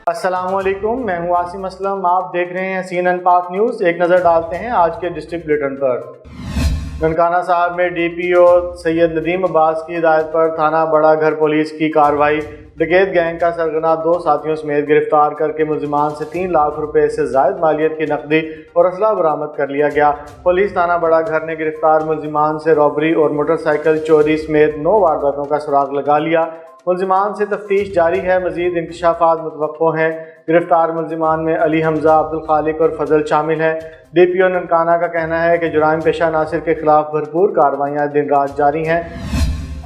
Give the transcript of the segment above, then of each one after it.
अस्सलाम वालेकुम, मैं हूं आसिम असलम। आप देख रहे हैं CNN पाक न्यूज़। एक नज़र डालते हैं आज के डिस्ट्रिक्ट बुलेटिन पर। ननकाना साहब में DPO सैयद नदीम अब्बास की हिदायत पर थाना बड़ा घर पुलिस की कार्रवाई। डकैत गैंग का सरगना 2 साथियों समेत गिरफ्तार करके मुलजिमान से 3 लाख रुपए से जायद मालियत की नकदी और असला बरामद कर लिया गया। पुलिस थाना बड़ा घर ने गिरफ्तार मुलजिमान से रॉबरी और मोटरसाइकिल चोरी समेत 9 वारदातों का सुराग लगा लिया। मुलजिमान से तफ्तीश जारी है, मजीद इंकशाफात मुतवक्को हैं। गिरफ्तार मुलजिमान में अली हमजा, अब्दुल खालिक और फजल शामिल हैं। DPO ननकाना का कहना है कि जुराइम पेशा नासिर के खिलाफ भरपूर कार्रवाइयाँ दिन रात जारी हैं।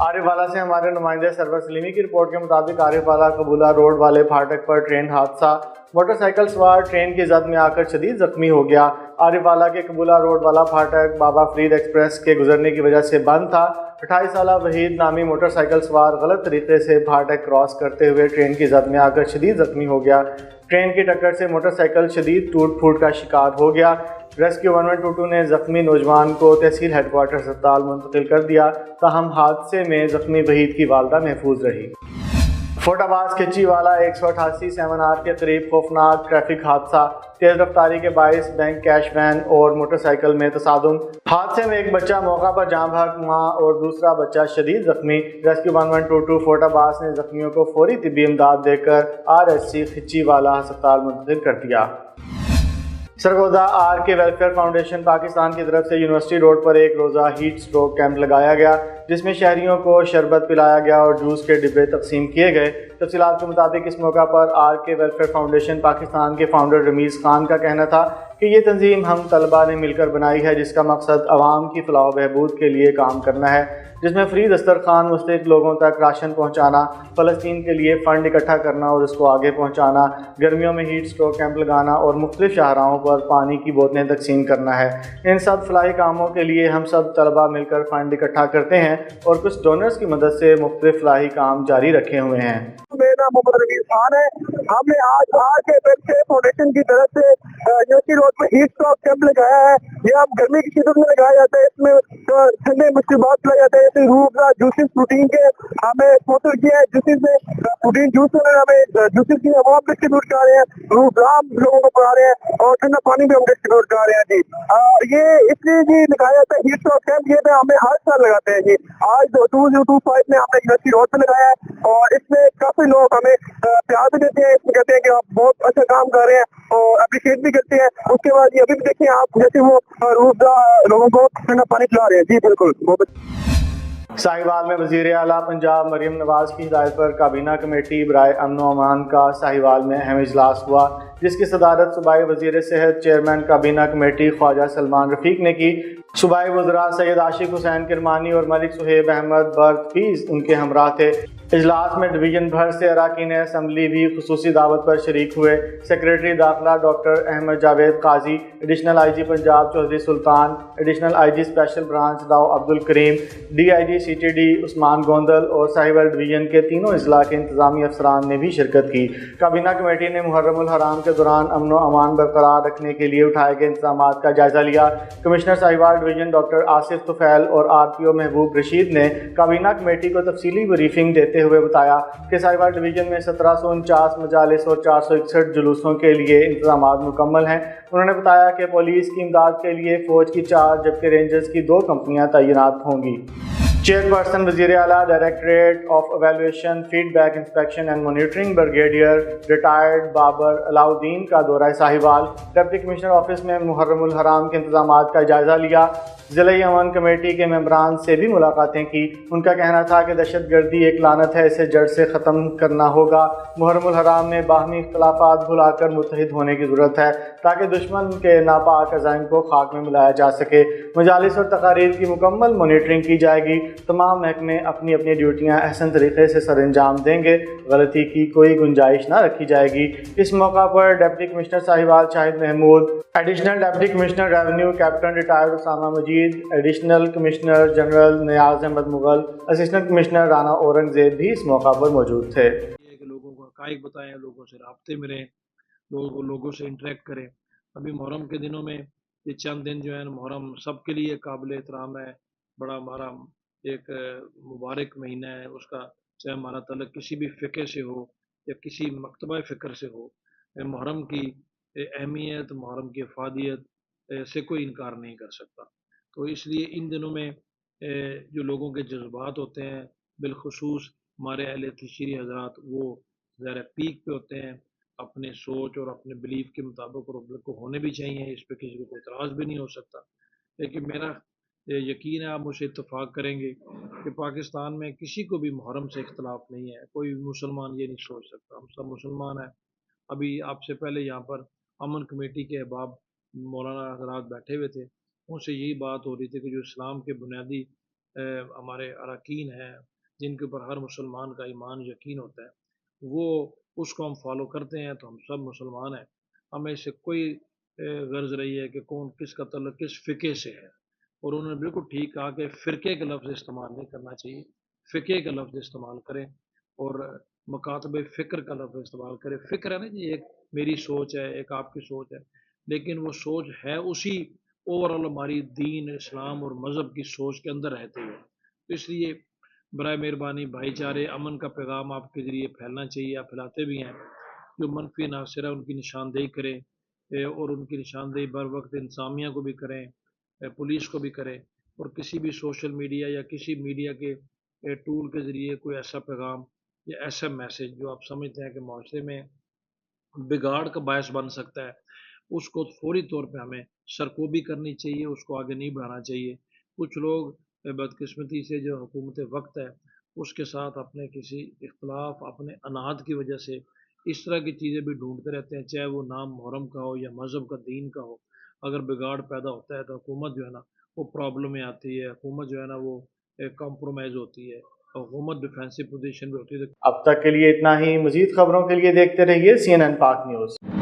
आरिफ वाला से हमारे नुमाइंदे सरवर सलीमी की रिपोर्ट के मुताबिक आरिफ वाला कबूला रोड वाले फाटक पर ट्रेन हादसा। मोटरसाइकिल सवार ट्रेन की जद में आकर शदीद जख्मी हो गया। आरिफ वाला के कबूला रोड वाला फाटक बाबा फरीद एक्सप्रेस के गुजरने की वजह से बंद था। 28 साला वहीद नामी मोटरसाइकिल सवार गलत तरीके से फाटक क्रॉस करते हुए ट्रेन की जद में आकर शदीद जख्मी हो गया। ट्रेन की टक्कर से मोटरसाइकिल शदीद टूट फूट का शिकार हो गया। रेस्क्यू 1122 ने जख्मी नौजवान को तहसील हेडक्वार्टर अस्पताल मुंतकिल कर दिया। ताहम हादसे में जख्मी वहीद की वालदा महफूज रही। फोटाबाज खिची वाला 188 7R के करीब खौफनाक ट्रैफिक हादसा। तेज रफ्तारी के बायस बैंक कैश वैन और मोटरसाइकिल में तसादुम। हादसे में एक बच्चा मौका पर जाँ भाग, माँ और दूसरा बच्चा शदीद जख्मी। रेस्क्यू 1122 फोटाबाज ने जख्मियों को फौरी तिब्बी इमदाद देकर RSC खिची वाला अस्पताल मुंतकिल कर दिया। Sargodha RK welfare foundation Pakistan की तरफ से यूनिवर्सिटी रोड पर एक रोज़ा हीट स्ट्रोक कैंप लगाया गया, जिसमें शहरियों को शरबत पिलाया गया और जूस के डिब्बे तकसीम किए गए। तफसीलात के मुताबिक इस मौका पर RK वेलफेयर फाउंडेशन पाकिस्तान के फाउंडर रमीज़ खान का कहना था कि ये तंजीम हम तलबा ने मिलकर बनाई है, जिसका मकसद आवाम की फलाह बहबूद के लिए काम करना है, जिसमें फ्री दस्तरखान मुस्तहिक लोगों तक राशन पहुँचाना, फ़लस्तीन के लिए फ़ंड इकट्ठा करना और उसको आगे पहुँचाना, गर्मियों में हीट स्ट्रोक कैंप लगाना और मुख्तलिफ शाहराहों पर पानी की बोतलें तकसीम करना है। इन सब फलाही कामों के लिए हम सब तलबा मिलकर फ़ंड इकट्ठा करते हैं और कुछ डोनर्स की मदद से मुख्तलिफ फलाही काम जारी रखे हुए हैं। मेरा नाम मोहम्मद रमीज़ खान है। हमने आज RK वेलफेयर फाउंडेशन की तरफ से यूनिवर्सिटी रोड में हीट स्ट्रोक कैंप लगाया है। ये अब गर्मी की शिद्दत में लगाया जाता है। इसमें ठंडे मुश्किबात पिलाए जाते हैं, जैसे रूह जूसेस प्रोटीन के हमें स्पॉन्सर किया है। जूसेस में प्रोटीन जूस हमें जूसेस की हम डिस्ट्रीब्यूट कर रहे हैं, रूह लोगों को पिला रहे हैं और ठंडा पानी भी हम डिस्ट्रीब्यूट कर रहे हैं जी। ये इसलिए जी लगाया जाता है हीट स्ट्रोक कैंप। ये हमें हर साल लगाते हैं जी। आज 2025 में हमने यूनिवर्सिटी रोड पे लगाया है और इसमें काफी लोग हमें प्यार भी देते हैं, इसमें कहते हैं कि आप बहुत अच्छा काम कर रहे हैं और अप्रिशिएट भी करते हैं। उसके बाद ये अभी भी देखिए आप जैसे वो रोजा लोगों को ठंडा पानी पिला रहे हैं जी। बिल्कुल साहिवाल में वज़ीर आला पंजाब मरीम नवाज की हिदायत पर काबीना कमेटी बराए अमन व अमान का साहिवाल में अहम इजलास हुआ, जिसकी सदारत सूबाई वज़ीर सेहत चेयरमैन काबीना कमेटी ख्वाजा सलमान रफ़ीक ने की। सूबाई वज़रा सैयद आशिक हुसैन किरमानी और मलिक सुहेब अहमद बर्द फीस उनके हमरा थे। इजलास में डिवीजन भर से अरकान असम्बली भी खुसूसी दावत पर शरीक हुए। सेक्रेटरी दाखिला डॉक्टर अहमद जावेद काजी, एडिशनल IG पंजाब चौधरी सुल्तान, एडिशनल IG स्पेशल ब्रांच दाऊ अब्दुल करीम, DIG CTD उस्मान गोंदल और साहिवाल डिवीजन के तीनों अजला के इंतजामी अफसरान ने भी शिरकत की। काबीना कमेटी ने मुहर्रमुल हराम के दौरान अमन व अमान बरकरार रखने के लिए उठाए गए इंतजाम का जायजा लिया। Commissioner Sahiwal division doctor Asif Tufail और RPO महबूब रशीद ने काबीना कमेटी को तफसीली ब्रीफिंग देते हुए बताया कि साहिवाल डिवीजन में 1749 मजालिस और 461 जुलूसों के लिए इंतजाम मुकम्मल हैं। उन्होंने बताया कि पुलिस की इमदाद के लिए फौज की 4 जबकि रेंजर्स की 2 कंपनियां तैनात होंगी। चेयरपर्सन वज़ीर आला directorate of evaluation feedback inspection and monitoring brigadier retired Babar Alauddin का दौरा साहिवाल। डिप्टी कमिश्नर ऑफिस में मुहर्रमुल हराम के इंतजाम का जायजा लिया। ज़िला अमन कमेटी के मेंबरान से भी मुलाकातें की। उनका कहना था कि दहशत गर्दी एक लानत है, इसे जड़ से ख़त्म करना होगा। मुहर्रमुल हराम में बाहमी इख्तलाफात भुलाकर मुत्तहिद होने की ज़रूरत है ताकि दुश्मन के नापाक अज़ाइम को खाक में मिलाया जा सके। मजालिस और तकारीर की मुकम्मल मॉनिटरिंग की जाएगी। तमाम महकमे अपनी अपनी ड्यूटियाँ अहसन तरीके से सर अंजाम देंगे, गलती की कोई गुंजाइश ना रखी जाएगी। इस मौका पर deputy commissioner Sahiwal Shahid Mahmood, additional deputy commissioner revenue captain retired Usama Majeed, additional commissioner general Niaz Ahmed Mughal, assistant commissioner Rana Aurangzeb भी इस मौका पर मौजूद थे। लोगों को हक़ाइक़ बताएं, लोगों से राब्ते में रहें, लोगों से इंटरेक्ट करें। अभी मुहर्रम के दिनों में ये चंद दिन जो है मुहर्रम सबके लिए काबिल एहतराम है। बड़ा हमारा एक मुबारक महीना है, उसका चाहे हमारा तल्लुक़ किसी भी फ़िक़े से हो یا کسی مکتبہ فکر سے ہو، محرم کی اہمیت، محرم کی افادیت سے کوئی انکار نہیں کر سکتا۔ تو اس لیے ان دنوں میں جو لوگوں کے جذبات ہوتے ہیں، بالخصوص ہمارے اہل تشریح حضرات، وہ ذرا پیک پہ ہوتے ہیں اپنے سوچ اور اپنے بلیف کے مطابق، اور بالکل ہونے بھی چاہیے، اس پہ کسی کو کوئی اعتراض بھی نہیں ہو سکتا۔ لیکن میرا یقین ہے آپ مجھ سے اتفاق کریں گے کہ پاکستان میں کسی کو بھی محرم سے اختلاف نہیں ہے، کوئی بھی مسلمان یہ نہیں سوچ سکتا، ہم سب مسلمان ہیں۔ ابھی آپ سے پہلے یہاں پر امن کمیٹی کے احباب مولانا حضرات بیٹھے ہوئے تھے، ان سے یہی بات ہو رہی تھی کہ جو اسلام کے بنیادی ہمارے اراکین ہیں، جن کے اوپر ہر مسلمان کا ایمان یقین ہوتا ہے، وہ اس کو ہم فالو کرتے ہیں، تو ہم سب مسلمان ہیں۔ ہمیں اس سے کوئی غرض رہی ہے کہ کون کس کا تعلق کس فقے سے ہے، اور انہوں نے بالکل ٹھیک کہا کہ فرقے کا لفظ استعمال نہیں کرنا چاہیے، فقے کا لفظ استعمال کریں، اور مکاتب فکر کا لفظ استعمال کریں۔ فکر ہے نا جی، ایک میری سوچ ہے، ایک آپ کی سوچ ہے، لیکن وہ سوچ ہے اسی اوور آل ہماری دین، اسلام اور مذہب کی سوچ کے اندر رہتے ہوئے۔ تو اس لیے برائے مہربانی بھائی چارے، امن کا پیغام آپ کے ذریعے پھیلنا چاہیے، آپ پھیلاتے بھی ہیں۔ جو منفی عناصر ہے ان کی نشاندہی کریں، اور ان کی نشاندہی بر وقت انتظامیہ کو بھی کریں، پولیس کو بھی کریں، اور کسی بھی سوشل میڈیا یا کسی میڈیا کے ٹول کے ذریعے کوئی ایسا پیغام یا ایسا میسج جو آپ سمجھتے ہیں کہ معاشرے میں بگاڑ کا باعث بن سکتا ہے، اس کو فوری طور پہ ہمیں سرکوبی کرنی چاہیے، اس کو آگے نہیں بڑھانا چاہیے۔ کچھ لوگ بدقسمتی سے جو حکومت وقت ہے اس کے ساتھ اپنے کسی اختلاف، اپنے اناد کی وجہ سے اس طرح کی چیزیں بھی ڈھونڈتے رہتے ہیں، چاہے وہ نام محرم کا ہو یا مذہب کا، دین کا ہو۔ اگر بگاڑ پیدا ہوتا ہے تو حکومت جو ہے نا وہ پرابلم میں آتی ہے، حکومت جو ہے نا وہ کمپرومائز ہوتی ہے، حکومت ڈیفینسو پوزیشن میں ہوتی ہے۔ اب تک کے لیے اتنا ہی، مزید خبروں کے لیے دیکھتے رہیے CNN پاک نیوز۔